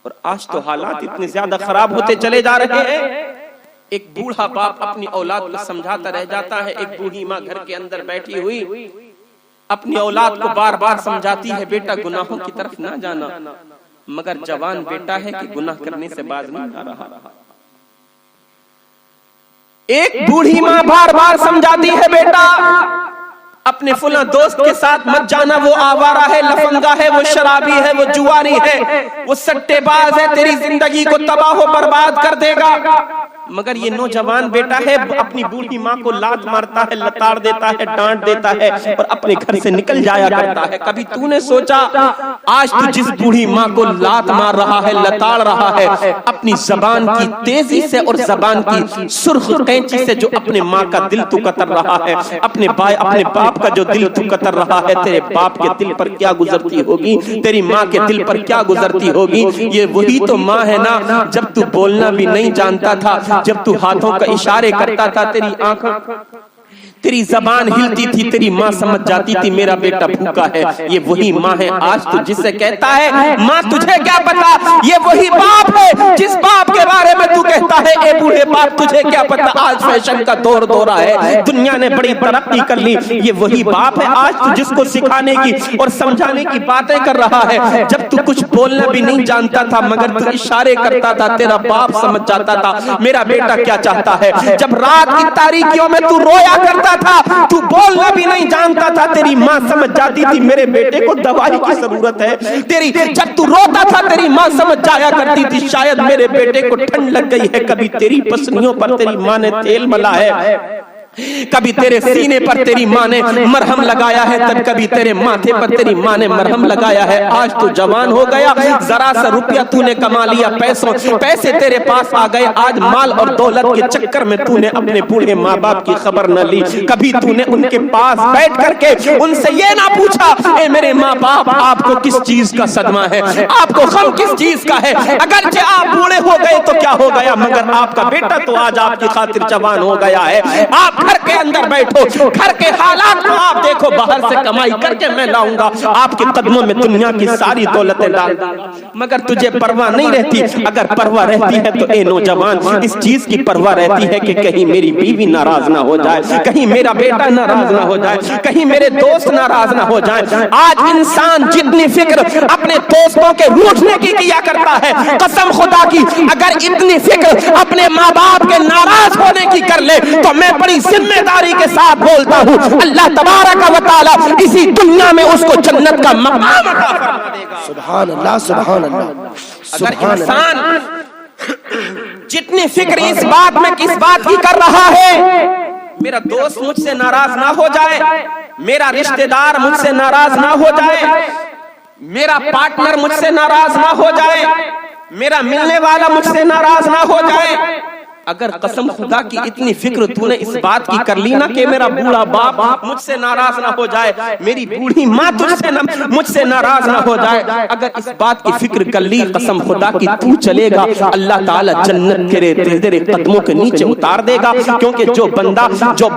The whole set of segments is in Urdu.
اور آج تو حالات اتنے زیادہ خراب ہوتے چلے جا رہے ہیں. ایک بوڑھا باپ اپنی اولاد کو سمجھاتا رہ جاتا ہے. ایک بوڑھی ماں گھر کے اندر بیٹھی ہوئی اپنی اولاد کو بار بار سمجھاتی ہے بیٹا گناہوں کی طرف نہ جانا، مگر جوان بیٹا ہے کہ گناہ کرنے سے باز نہیں آ رہا. ایک بوڑھی ماں بار بار سمجھاتی ہے بیٹا اپنے فلاں دوست کے ساتھ مت جانا، وہ آوارہ ہے، لفنگا ہے، وہ شرابی ہے، وہ جواری ہے، وہ سٹے باز ہے، تیری زندگی کو تباہ و برباد کر دے گا. مگر یہ نوجوان بیٹا ہے اپنی بوڑھی ماں کو لات مارتا ہے، لتاڑ دیتا ہے، ڈانٹ دیتا ہے اور اپنے گھر سے نکل جایا کرتا ہے. کبھی تو نے سوچا آج تو جس بوڑھی ماں کو لات مار رہا ہے، لتاڑ رہا ہے، اپنی زبان کی تیزی سے اور زبان کی سرخ قینچی سے جو اپنے ماں کا دل تو قطر رہا ہے، اپنے باپ کا جو دل تو قطر رہا ہے، تیرے باپ کے دل پر کیا گزرتی ہوگی، تیری ماں کے دل پر کیا گزرتی ہوگی. یہ وہی تو ماں ہے نا جب تو بولنا بھی نہیں جانتا تھا، جب تو ہاتھوں کا اشارے کرتا تھا، تیری آنکھ تیری زبان ہلتی تھی، تیری ماں سمجھ جاتی تھی میرا بیٹا بھوکا ہے. یہ وہی ماں ہے آج تو جسے کہتا ہے ماں تجھے کیا پتا. یہ وہی باپ ہے جس باپ کے بارے میں تو کہتا ہے اے بوڑھے باپ تجھے کیا پتا آج فیشن کا دور دورہ ہے، دنیا نے بڑی ترقی کر لی. یہ وہی باپ ہے آج تو جس کو سکھانے کی اور سمجھانے کی باتیں کر رہا ہے. جب تو کچھ بولنا بھی نہیں جانتا تھا مگر تو اشارے کرتا تھا، تیرا باپ سمجھ جاتا تھا میرا بیٹا کیا چاہتا ہے. جب رات کی تاریکیوں میں تو رویا کرتا تھا، تو بولنا بھی نہیں جانتا تھا، تیری ماں سمجھ جاتی تھی میرے بیٹے کو دوائی کی ضرورت ہے. جب تو روتا تھا تیری ماں سمجھ جایا کرتی تھی شاید میرے بیٹے کو ٹھنڈ لگ گئی ہے. کبھی تیری پسلیوں پر تیری ماں نے تیل ملا ہے، کبھی تیرے سینے پر تیری ماں نے مرہم لگایا ہے، تب کبھی تیرے ماتھے پر تیری ماں نے مرہم لگایا ہے. آج تو جوان ہو گیا، ذرا سا روپیہ تو نے کما لیا، پیسے تیرے پاس آ گئے، آج مال اور دولت کے چکر میں تو نے اپنے بوڑھے ماں باپ کی خبر نہ لی. کبھی تو نے ان کے پاس بیٹھ کر کے ان سے یہ نہ پوچھا اے میرے ماں باپ آپ کو کس چیز کا صدمہ ہے، آپ کو غم کس چیز کا ہے. اگرچہ آپ بوڑھے ہو گئے تو کیا ہو گیا، مگر آپ کا بیٹا تو آج آپ کی خاطر جوان ہو گیا ہے. آپ گھر کے اندر بیٹھو، گھر کے حالات کو آپ دیکھو، باہر سے کمائی کر کے میں لاؤں گا آپ کے قدموں میں دنیا کی ساری دولتیں ڈال دوں گا. مگر تجھے پرواہ نہیں رہتی. اگر پرواہ رہتی ہے تو اے نوجوان اس چیز کی پرواہ رہتی ہے کہ کہیں میری بیوی ناراض نہ ہو جائے، کہیں میرا بیٹا ناراض نہ ہو جائے، کہیں میرے دوست ناراض نہ ہو جائیں. آج انسان جتنی فکر اپنے دوستوں کے روٹنے کی کیا کرتا ہے، قسم خدا کی اگر اتنی فکر اپنے ماں باپ کے ناراض ہونے کی کر لے تو میں بڑی ذمہ داری کے ساتھ بولتا ہوں اللہ تبارک و تعالی اسی دنیا میں اس کو جنت کا مقام عطا فرما دے گا. سبحان اللہ سبحان اللہ. اگر انسان جتنی فکر اس بات میں کس بات کی کر رہا ہے میرا دوست مجھ سے ناراض نہ ہو جائے، میرا رشتہ دار مجھ سے ناراض نہ ہو جائے، میرا پارٹنر مجھ سے ناراض نہ ہو جائے، میرا ملنے والا مجھ سے ناراض نہ ہو جائے. اگر قسم خدا کی اتنی فکر تو نے اس بات کی کر لی نا کہ میرا بوڑھا باپ مجھ سے ناراض نہ ہو جائے، میری بوڑھی ماں مجھ سے ناراض نہ ہو جائے، اگر اس بات کی فکر کر لی قسم خدا کی تو چلے گا اللہ تعالی جنت کے تیرے قدموں کے نیچے اتار دے گا. کیونکہ جو بندہ جو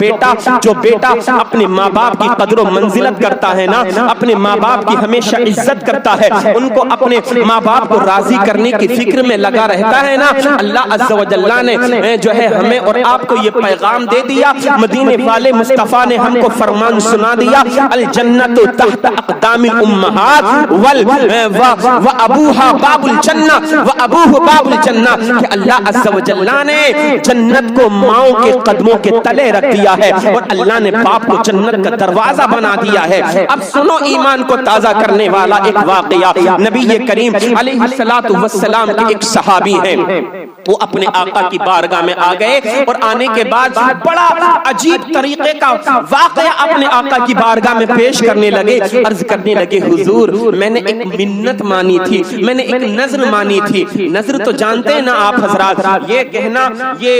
بیٹا اپنے ماں باپ کی قدر و منزلت کرتا ہے نا، اپنے ماں باپ کی ہمیشہ عزت کرتا ہے، ان کو اپنے ماں باپ کو راضی کرنے کی فکر میں لگا رہتا ہے نا، اللہ عز و جل نے جو ہے ہمیں اور آپ کو یہ پیغام دے دیا. مدینے والے مصطفیٰ نے ہم کو فرمان سنا دیا الجنت تحت اقدام الامہات وابوہا باب الجنہ وابوہ باب الجنہ، کہ اللہ عز و جل نے جنت کو ماؤں کے قدموں کے تلے رکھ دیا ہے اور اللہ نے باپ کو جنت کا دروازہ بنا دیا ہے. اب سنو ایمان کو تازہ کرنے والا ایک واقعہ. نبی کریم علیہ الصلوۃ والسلام کے ایک صحابی ہیں، وہ اپنے آقا کی بارگاہ میں آ گئے اور آنے کے بعد بڑا عجیب طریقے کا واقعہ اپنے آقا کی بارگاہ میں پیش کرنے لگے. عرض کرنے لگے حضور میں نے ایک منت مانی تھی، میں نے ایک نظر مانی تھی. نظر تو جانتے ہیں نا آپ حضرات، یہ کہنا، یہ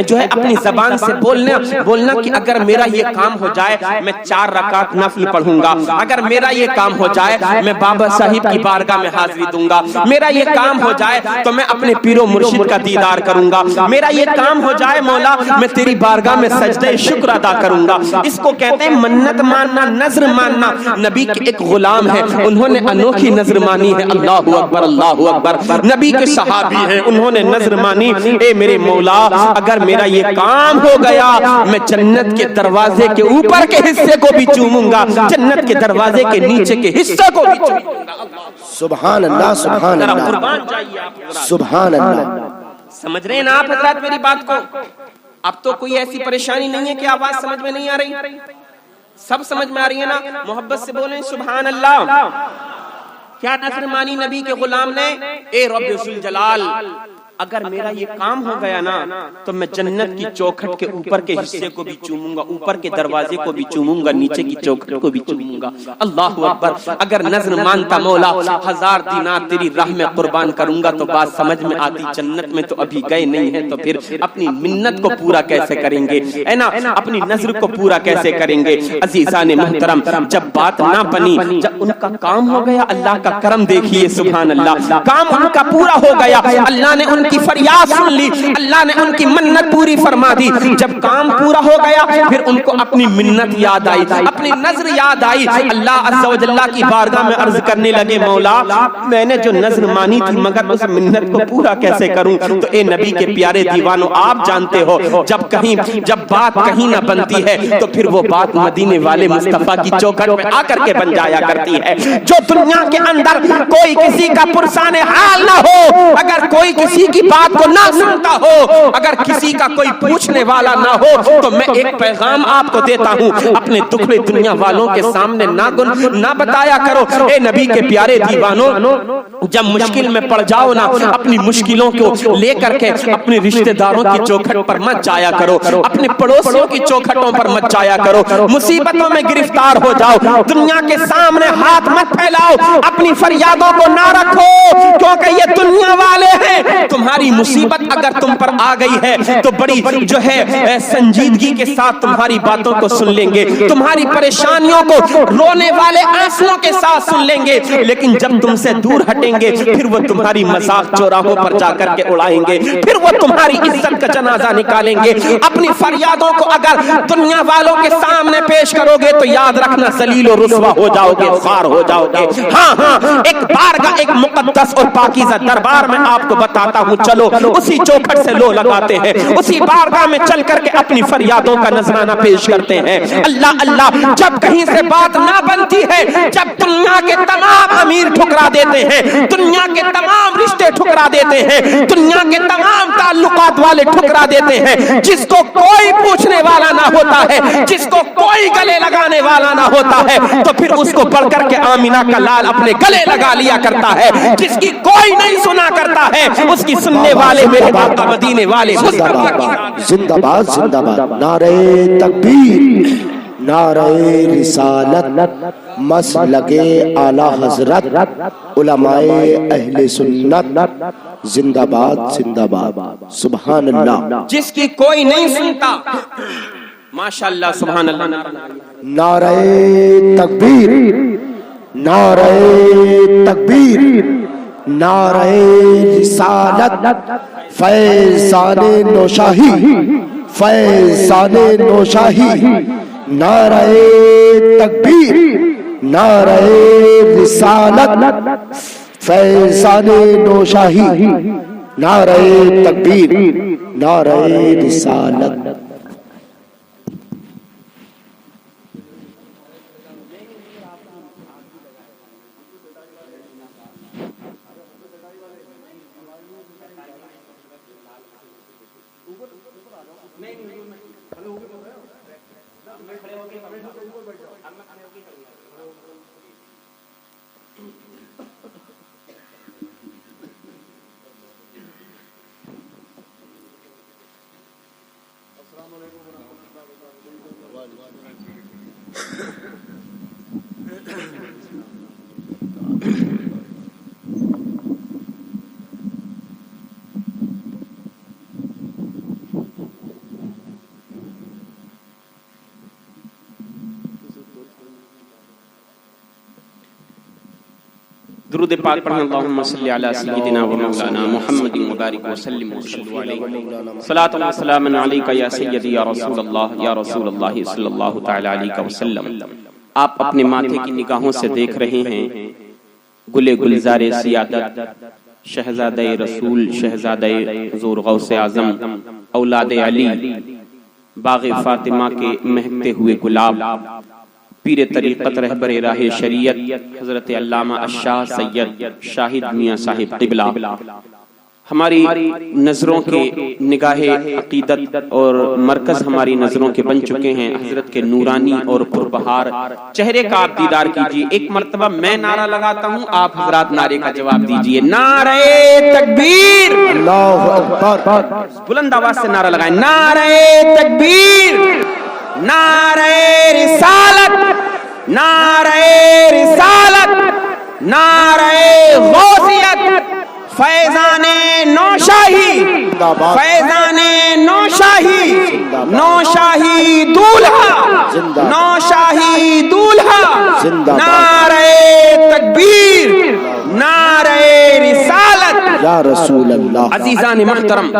جو ہے اپنی زبان سے بولنا کہ اگر میرا یہ کام ہو جائے میں 4 رکعت نفل پڑھوں گا، اگر میرا یہ کام ہو جائے میں بابا صاحب کی بارگاہ میں حاضری دوں گا، میرا یہ کام ہو جائے تو میں اپنے پیر و مرشد کا دیدار کروں گا، میرا یہ کام ہو جائے مولا میں تیری بارگاہ میں سجدہ شکر ادا کروں گا. اس کو کہتے ہیں منت ماننا, نظر ماننا. نبی کے ایک غلام ہے, انہوں نے انوکھی نظر مانی ہے. اللہ اکبر اللہ اکبر. نبی کے صحابی ہیں, انہوں نے نظر مانی, اے میرے مولا اگر میرا یہ کام ہو گیا میں جنت کے دروازے کے اوپر کے حصے کو بھی چوموں گا, جنت کے دروازے کے نیچے کے حصے کو بھی چوموں گا. سبحان اللہ سبحان اللہ قربان جائیے آپ. سبحان اللہ. سمجھ رہے ہیں نا آپ حضرات میری بات کو؟ اب تو کوئی ایسی پریشانی نہیں ہے کہ آواز سمجھ میں نہیں آ رہی, سب سمجھ میں آ رہی ہے نا؟ محبت سے بولیں سبحان اللہ. کیا نظر مانی نبی کے غلام نے؟ اے رب ذوالجلال اگر میرا یہ کام ہو گیا نا تو میں جنت کی چوکھٹ کے اوپر کے حصے کو بھی چوموں گا, اوپر کے دروازے کو بھی چوموں گا, نیچے کی چوکھٹ کو بھی چوموں گا. اللہ اکبر. اگر نظر مانتا مولا 1000 دینار تیری راہ میں قربان کروں گا تو بات سمجھ میں آتی. جنت میں تو ابھی گئے نہیں ہیں تو پھر اپنی منت کو پورا کیسے کریں گے, ہے نا, اپنی نظر کو پورا کیسے کریں گے؟ عزیزان محترم جب بات نہ بنی, جب ان کا کام ہو گیا, اللہ کا کرم دیکھیے سبحان اللہ, کام ان کا پورا ہو گیا, اللہ نے ان کی فریاد سن لی, اللہ نے ان کی منت پوری فرما دی. جب کام پورا ہو گیا پھر ان کو اپنی منت یاد آئی, اپنی نظر یاد آئی. اللہ عز و جل کی بارگاہ میں عرض کرنے لگے مولا میں نے جو نظر مانی تھی مگر اس منت کو پورا کیسے کروں؟ تو اے نبی کے پیارے دیوانوں آپ جانتے ہو جب بات کہیں نہ بنتی ہے تو پھر وہ بات مدینے والے مصطفیٰ کی چوکھٹ میں آ کر کے بن جایا کرتی ہے. جو دنیا کے اندر کوئی کسی کا پرسان حال نہ ہو, اگر کوئی کسی کی بات کو نہ سنتا ہو, اگر کسی کا کوئی پوچھنے والا نہ ہو, تو میں ایک پیغام آپ کو دیتا ہوں, اپنے دکھڑے دنیا والوں کے سامنے نہ بتایا کرو. اے نبی کے پیارے دیوانوں جب مشکل میں پڑ جاؤ نا اپنی مشکلوں کو لے کر کے اپنے رشتہ داروں کی چوکھٹ پر مت جایا کرو, اپنے پڑوسیوں کی چوکھٹوں پر مت جایا کرو. مصیبتوں میں گرفتار ہو جاؤ دنیا کے سامنے ہاتھ مت پھیلاؤ, اپنی فریادوں کو نہ رکھو کیونکہ یہ دنیا والے ہیں. تمہاری مصیبت اگر تم پر آ گئی ہے تو بڑی جو ہے سنجیدگی کے ساتھ تمہاری باتوں کو سن لیں گے, تمہاری پریشانیوں کو رونے والے آنسوؤں کے ساتھ سن لیں گے, لیکن جب تم سے دور ہٹیں گے پھر وہ تمہاری مذاق چوراہوں پر جا کر کے اڑائیں گے, پھر وہ تمہاری عزت کا جنازہ نکالیں گے. اپنی فریادوں کو اگر دنیا والوں کے سامنے پیش کرو گے تو یاد رکھنا ذلیل و رسوا ہو جاؤ گے, خوار ہو جاؤ گے. ہاں ایک بارگاہ, ایک مقدس اور پاکیزہ دربار میں آپ کو بتاتا ہوں, چلو اسی چوکھٹ سے لو لگاتے ہیں, اسی بارگاہ میں چل کر کے اپنی فریادوں کا نذرانہ پیش کرتے ہیں. اللہ اللہ جب کہیں سے بات نہ بنتی ہے, جب دنیا کے تمام امیر ٹھکرا دیتے ہیں, دنیا کے تمام رشتے ٹھکرا دیتے ہیں, دنیا کے تمام تعلقات والے ٹھکرا دیتے ہیں, جس کو کوئی پوچھنے والا نہ ہوتا ہے, جس کو کوئی گلے لگانے والا نہ ہوتا ہے, تو پھر اس کو بڑھ کر کے آمینہ کا لال اپنے گلے لگا لیا کرتا ہے. جس کی کوئی نہیں سنا کرتا ہے اس کی سننے والے میرے باقا مدینے والے زندہ باد زندہ باد. نعرہ تکبیر, نعرہ رسالت, مسلک اعلی حضرت, علماء اہل سنت, زندہ باد زندہ باد. سبحان اللہ. جس کی کوئی نہیں سنتا ماشاءاللہ سبحان اللہ. نعرہ تکبیر, نعرہ تکبیر, نعرہ رسالت, فیضان نوشاہی, فیضان نوشاہی. نعرہ تکبیر, نعرہ رسالت, فیضان نوشاہی. نعرہ تکبیر, نعرہ رسالت. درود پاک پڑھیں اللہم صلی علی سیدنا و مولانا محمد مبارک وسلم وصلو علیہ صلاۃ و سلام علیک یا سیدی یا رسول اللہ صلی اللہ تعالی علیہ وسلم۔ آپ اپنے ماتھے کی نگاہوں سے دیکھ رہے ہیں گلے گلزار سیادت، شہزادہ رسول، شہزادہ حضور غوث اعظم، اولاد علی، باغ فاطمہ کے مہکتے ہوئے گلاب، پیر طریقت رہبر راہ شریعت حضرت علامہ الشاہ سید شاہد میاں صاحب قبلہ، ہماری نظروں کے نگاہ عقیدت اور مرکز ہماری نظروں کے بن چکے ہیں حضرت کے نورانی اور پربہار چہرے کا آپ دیدار کیجئے۔ ایک مرتبہ میں نعرہ لگاتا ہوں، آپ حضرات نعرے کا جواب دیجئے۔ نعرہ تکبیر، اللہ اکبر، بلند آواز سے نعرہ لگائیں۔ نعرہ تکبیر، نعرہ رسالت، نعرہ رسالت، نعرہ غوثیت، فیضان نوشاہی، فیضان نوشاہی، نوشاہی دولہا، نوشاہی دولہا، نعرہ تکبیر، نعرہ رسالت یا رسول اللہ۔ عزیزان محترم،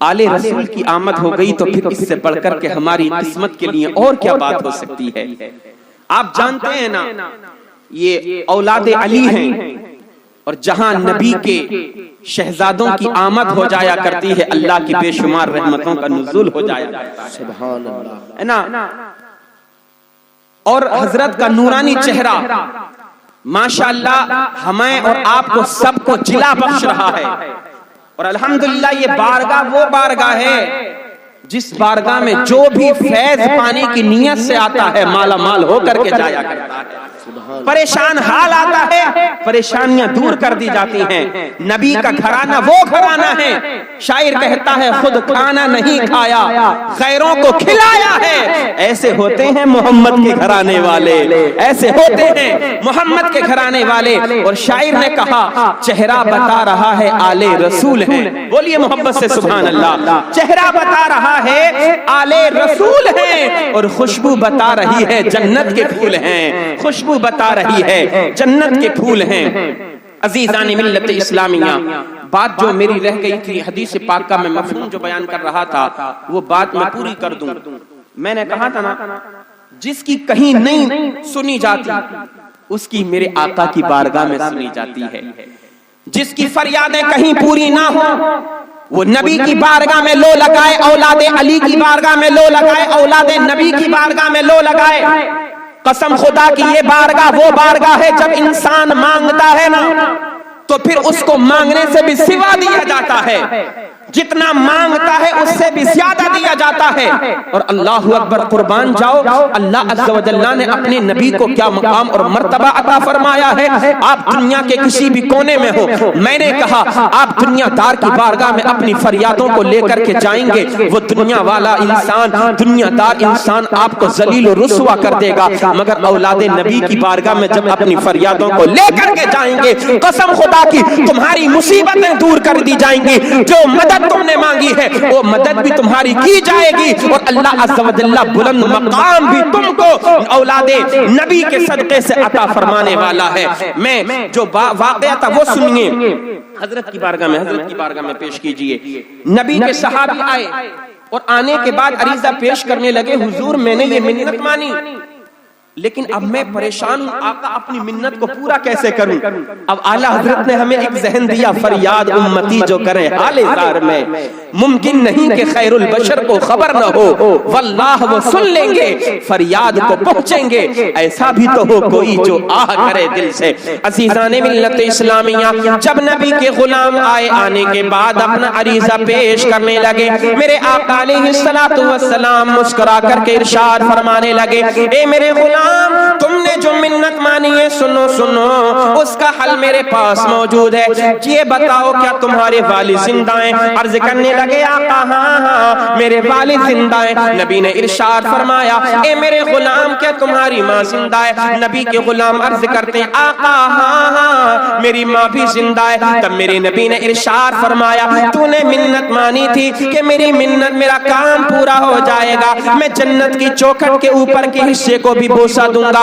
آل رسول کی آمد ہو گئی تو پھر اس سے بڑھ کر کے ہماری قسمت کے لیے اور کیا بات ہو سکتی ہے؟ آپ جانتے ہیں نا، یہ اولاد علی ہیں، اور جہاں نبی کے شہزادوں کی آمد ہو جایا کرتی ہے اللہ کی بے شمار رحمتوں کا نزول ہو جایا کرتا ہے، سبحان اللہ، ہے نا؟ اور حضرت کا نورانی چہرہ ماشاءاللہ ہمیں اور آپ کو سب کو جلا بخش رہا ہے، اور الحمدللہ یہ بارگاہ وہ بارگاہ ہے جس بارگاہ میں جو بھی فیض پانے کی نیت سے آتا ہے مالا مال ہو کر کے جایا کرتا ہے۔ پریشان حال آتا ہے، پریشانیاں دور کر دی جاتی ہیں۔ نبی کا گھرانہ وہ گھرانہ ہے، شاعر کہتا ہے خود کھانا نہیں کھایا غیروں کو کھلایا ہے۔ ایسے ہوتے ہیں محمد کے گھرانے والے، ایسے ہوتے ہیں محمد کے گھرانے والے۔ اور شاعر نے کہا چہرہ بتا رہا ہے آل رسول ہیں، بولیے محبت سے سبحان اللہ۔ چہرہ بتا رہا ہے آل رسول ہیں، اور خوشبو بتا رہی ہے جنت کے پھول ہیں، خوشبو بتا رہی ہے جنت کے پھول ہیں۔ عزیزان ملت اسلامیہ، بات جو میری رہ گئی تھی حدیث پاک کا میں مفہوم جو بیان کر رہا تھا وہ بات میں پوری کر دوں۔ میں نے کہا تھا نا، جس کی کہیں نہیں سنی جاتی اس کی میرے آقا کی بارگاہ میں سنی جاتی ہے، جس کی فریادیں کہیں پوری نہ ہو وہ نبی کی بارگاہ میں لو لگائے، اولاد علی کی بارگاہ میں لو لگائے، اولاد نبی کی بارگاہ میں لو لگائے۔ قسم خدا کی یہ بارگاہ وہ بارگاہ ہے جب انسان مانگتا ہے نا تو پھر اس کو مانگنے سے بھی سوا دیا جاتا ہے، جتنا مانگتا ہے اس سے بھی زیادہ دیا جاتا ہے۔ اور اللہ اکبر، قربان جاؤ، اللہ عز و جل نے اپنے نبی کو کیا مقام اور مرتبہ عطا فرمایا ہے۔ آپ دنیا کے کسی بھی کونے میں ہو، میں نے کہا آپ دنیا دار کی بارگاہ میں اپنی فریادوں کو لے کر کے جائیں گے، وہ دنیا والا انسان، دنیا دار انسان آپ کو ذلیل و رسوا کر دے گا، مگر اولاد نبی کی بارگاہ میں جب اپنی فریادوں کو لے کر کے جائیں گے، قسم خدا کی تمہاری مصیبتیں دور کر دی جائیں گی، جو مدد تم نے مانگی ہے وہ مدد بھی تمہاری کی جائے گی، اور اللہ عز و جل بلند مقام بھی تم کو اولاد نبی کے صدقے سے عطا فرمانے والا ہے۔ میں جو واقعہ تھا وہ سنیے، حضرت کی بارگاہ میں پیش کیجئے۔ نبی کے صحابی آئے اور آنے کے بعد عریضہ پیش کرنے لگے، حضور میں نے یہ منت مانی لیکن اب میں پریشان ہوں، آقا اپنی منت کو پورا کیسے کروں؟ اب اعلیٰ حضرت نے ہمیں ایک ذہن دیا، فریاد امتی جو کرے حال زار میں، ممکن نہیں کہ خیر البشر کو خبر نہ ہو، واللہ وہ سن لیں گے، فریاد کو پہنچیں گے، ایسا بھی تو ہو کوئی جو آہ کرے دل سے۔ عزیزان ملت اسلامیہ، جب نبی کے غلام آئے، آنے کے بعد اپنا عریضہ پیش کرنے لگے، میرے آقا علیہ السلام مسکرا کر کے ارشاد فرمانے لگے، اے میرے غلام، تم نے جو منت مانی ہے سنو سنو، اس کا حل میرے پاس موجود ہے، یہ بتاؤ کیا تمہارے والد زندہ ہیں؟ عرض کرنے لگے آقا ہاں ہاں میرے والد زندہ ہیں۔ نبی نے ارشاد فرمایا اے میرے غلام کیا تمہاری ماں زندہ ہے؟ نبی کے غلام عرض کرتے ہیں آقا ہاں ہاں میری ماں بھی زندہ ہے۔ تب میرے نبی نے ارشاد فرمایا تو نے منت مانی تھی کہ میری منت میرا کام پورا ہو جائے گا، میں جنت کی چوکھٹ کے اوپر کے حصے کو بھی بوسہ دوں گا،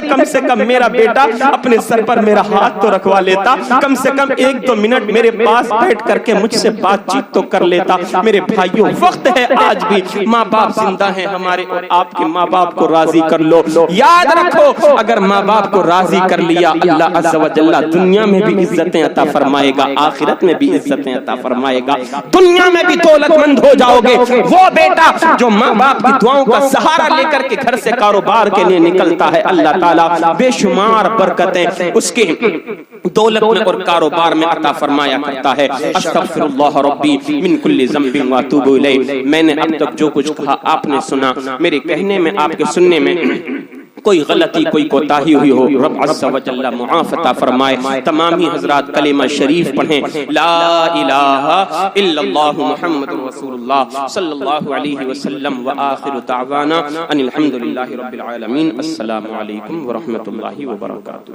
کم سے کم میرا بیٹا اپنے سر پر میرا ہاتھ تو رکھوا لیتا, کم سے کم 1-2 منٹ میرے پاس بیٹھ کر کے مجھ سے بات چیت تو کر لیتا. میرے بھائیوں, وقت ہے آج بھی, ماں باپ زندہ ہیں ہمارے, اور آپ کے ماں باپ کو راضی کر لو. یاد رکھو, اگر ماں باپ کو راضی کر لیا, اللہ عز و جل دنیا میں بھی عزتیں عطا فرمائے گا, آخرت میں بھی عزتیں عطا فرمائے گا, دنیا میں بھی دولت مند ہو جاؤ گے. وہ بیٹا جو ماں باپ کی دعاؤں کا سہارا لے کر کے گھر سے کاروبار کے لیے نکلتا ہے, اللہ تعالیٰ بے شمار برکتیں اس کے دولت میں اور کاروبار میں عطا فرمایا کرتا ہے. استغفر اللہ ربی من کل ذنب واتوب الیہ. میں نے اب تک جو کچھ کہا آپ نے سنا, میرے کہنے میں آپ کے سننے میں کوئی غلطی کوئی کوتاہی ہوئی ہو, رب عز و جل معاف عطا فرمائے. تمامی حضرات کلمہ شریف پڑھیں, لا الہ الا اللہ محمد رسول اللہ صلی اللہ علیہ وسلم, وآخر دعوانا ان الحمد للہ رب العالمین. السلام علیکم ورحمۃ اللہ وبرکاتہ.